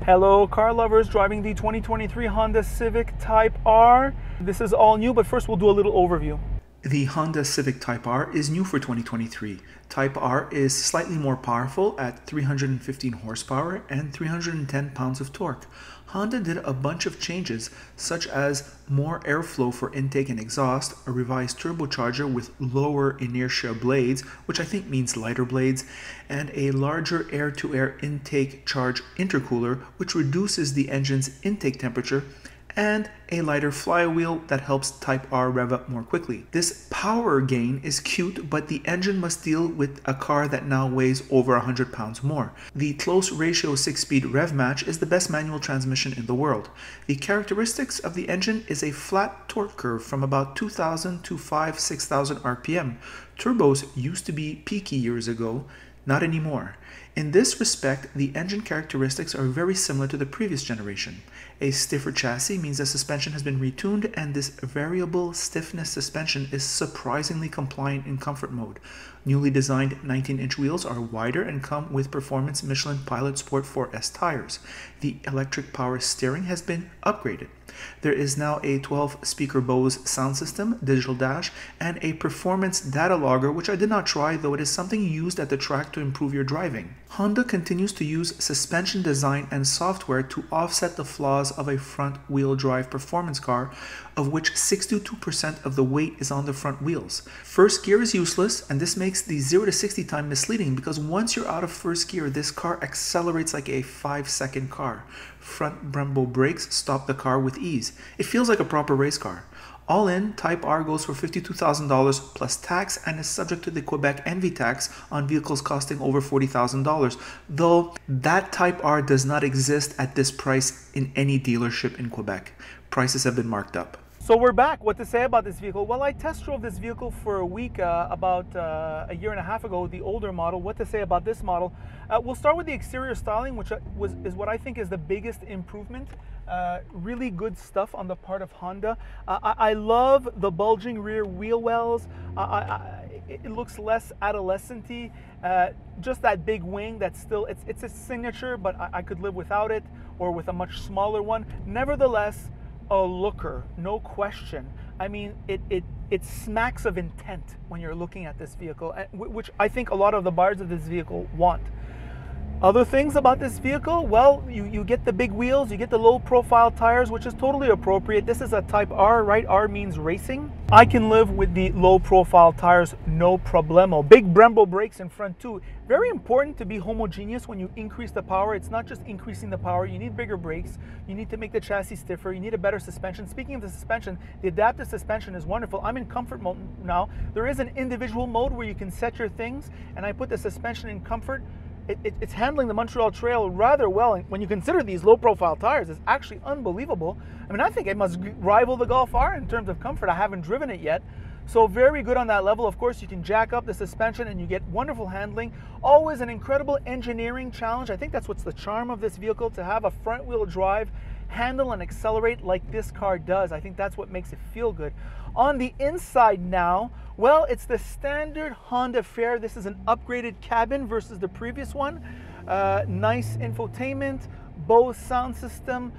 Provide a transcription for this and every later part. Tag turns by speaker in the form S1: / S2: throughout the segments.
S1: Hello car lovers driving the 2023 Honda Civic Type R. This is all new, but first we'll do a little overview.
S2: The Honda Civic Type R is new for 2023. Type R is slightly more powerful at 315 horsepower and 310 pounds of torque. Honda did a bunch of changes, such as more airflow for intake and exhaust, a revised turbocharger with lower inertia blades, which I think means lighter blades, and a larger air-to-air intake charge intercooler, which reduces the engine's intake temperature, and a lighter flywheel that helps Type R rev up more quickly. This power gain is cute, but the engine must deal with a car that now weighs over 100 pounds more. The close ratio 6-speed Rev Match is the best manual transmission in the world. The characteristics of the engine is a flat torque curve from about 2,000 to 6,000 RPM. Turbos used to be peaky years ago, not anymore. In this respect, the engine characteristics are very similar to the previous generation. A stiffer chassis means the suspension has been retuned, and this variable stiffness suspension is surprisingly compliant in comfort mode. Newly designed 19-inch wheels are wider and come with performance Michelin Pilot Sport 4S tires. The electric power steering has been upgraded. There is now a 12-speaker Bose sound system, digital dash, and a performance data logger, which I did not try, though it is something used at the track to improve your driving. Honda continues to use suspension design and software to offset the flaws of a front-wheel drive performance car, of which 62% of the weight is on the front wheels. First gear is useless, and this makes the 0 to 60 time misleading because once you're out of first gear, this car accelerates like a 5-second car. Front Brembo brakes stop the car with ease. It feels like a proper race car. All in, Type R goes for $52,000 plus tax and is subject to the Quebec ENVI tax on vehicles costing over $40,000, though that Type R does not exist at this price in any dealership in Quebec. Prices have been marked up.
S1: So we're back. What to say about this vehicle? Well, I test drove this vehicle for a week about a year and a half ago, the older model. What to say about this model? We'll start with the exterior styling, which is what I think is the biggest improvement. Really good stuff on the part of Honda. I love the bulging rear wheel wells. It looks less adolescent-y. Just that big wing that's still, it's a signature, but I could live without it or with a much smaller one. Nevertheless, a looker, no question. I mean, it smacks of intent when you're looking at this vehicle, which I think a lot of the buyers of this vehicle want. Other things about this vehicle, well, you get the big wheels, you get the low profile tires, which is totally appropriate. This is a Type R, right? R means racing. I can live with the low profile tires, no problemo. Big Brembo brakes in front too. Very important to be homogeneous when you increase the power. It's not just increasing the power. You need bigger brakes. You need to make the chassis stiffer. You need a better suspension. Speaking of the suspension, the adaptive suspension is wonderful. I'm in comfort mode now. There is an individual mode where you can set your things, and I put the suspension in comfort. It's handling the Montreal Trail rather well, and when you consider these low-profile tires, it's actually unbelievable. I mean, I think it must rival the Golf R in terms of comfort. I haven't driven it yet, so very good on that level. Of course, you can jack up the suspension and you get wonderful handling. Always an incredible engineering challenge. I think that's what's the charm of this vehicle, to have a front-wheel drive, handle and accelerate like this car does. I think that's what makes it feel good. On the inside now, well, it's the standard Honda fare. This is an upgraded cabin versus the previous one. Nice infotainment, Bose sound system,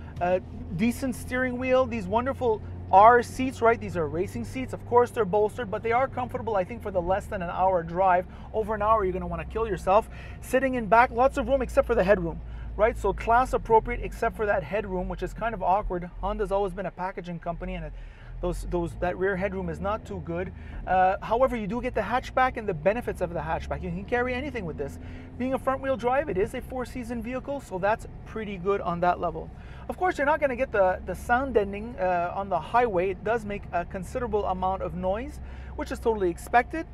S1: decent steering wheel, these wonderful R seats, right? These are racing seats. Of course, they're bolstered, but they are comfortable, I think, for the less than an hour drive. Over an hour, you're going to want to kill yourself. Sitting in back, lots of room except for the headroom, right? So class appropriate except for that headroom, which is kind of awkward. Honda's always been a packaging company, and that rear headroom is not too good. However, you do get the hatchback and the benefits of the hatchback. You can carry anything with this. Being a front-wheel drive, it is a 4-season vehicle, so that's pretty good on that level. Of course, you're not going to get the sound deadening on the highway. It does make a considerable amount of noise, which is totally expected.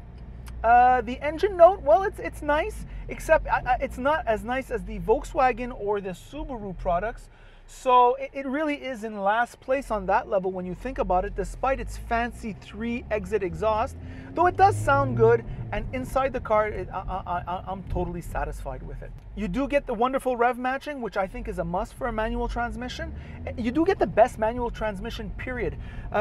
S1: The engine note, well, it's nice, except it's not as nice as the Volkswagen or the Subaru products. So it really is in last place on that level when you think about it, despite its fancy 3-exit exhaust, though it does sound good, and inside the car, I'm totally satisfied with it. You do get the wonderful rev matching, which I think is a must for a manual transmission. You do get the best manual transmission, period.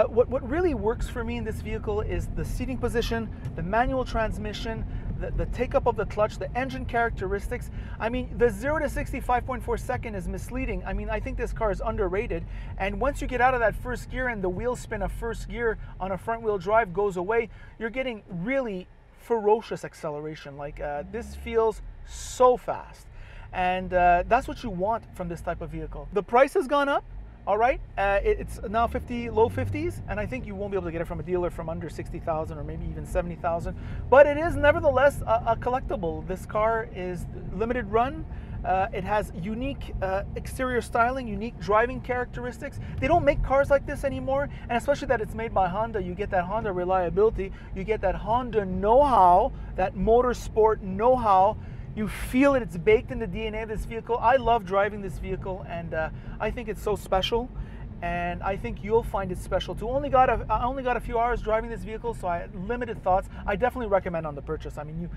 S1: What really works for me in this vehicle is the seating position, the manual transmission, the take up of the clutch, the engine characteristics. I mean, the 0 to 60 5.4 second is misleading. I mean, I think this car is underrated. And once you get out of that first gear and the wheel spin of first gear on a front wheel drive goes away, you're getting really ferocious acceleration. Like this feels so fast. And that's what you want from this type of vehicle. The price has gone up. All right, it's now low 50s, and I think you won't be able to get it from a dealer from under 60,000 or maybe even 70,000. But it is nevertheless a collectible. This car is limited run. It has unique exterior styling, unique driving characteristics. They don't make cars like this anymore, and especially that it's made by Honda, you get that Honda reliability, you get that Honda know-how, that motorsport know-how. You feel it, it's baked in the DNA of this vehicle. I love driving this vehicle, and I think it's so special, and I think you'll find it special too. I only got a few hours driving this vehicle, so I had limited thoughts. I definitely recommend on the purchase. I mean,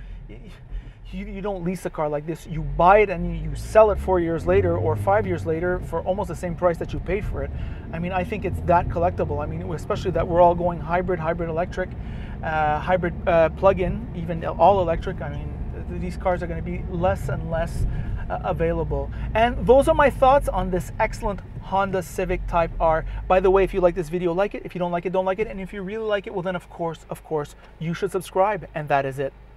S1: you don't lease a car like this. You buy it and you sell it 4 years later or 5 years later for almost the same price that you paid for it. I mean, I think it's that collectible. I mean, especially that we're all going hybrid electric, hybrid plug-in, even all electric. I mean, these cars are going to be less and less available. And those are my thoughts on this excellent Honda Civic Type R. By the way, if you like this video, like it. If you don't like it, don't like it. And if you really like it, well then of course, you should subscribe. And that is it.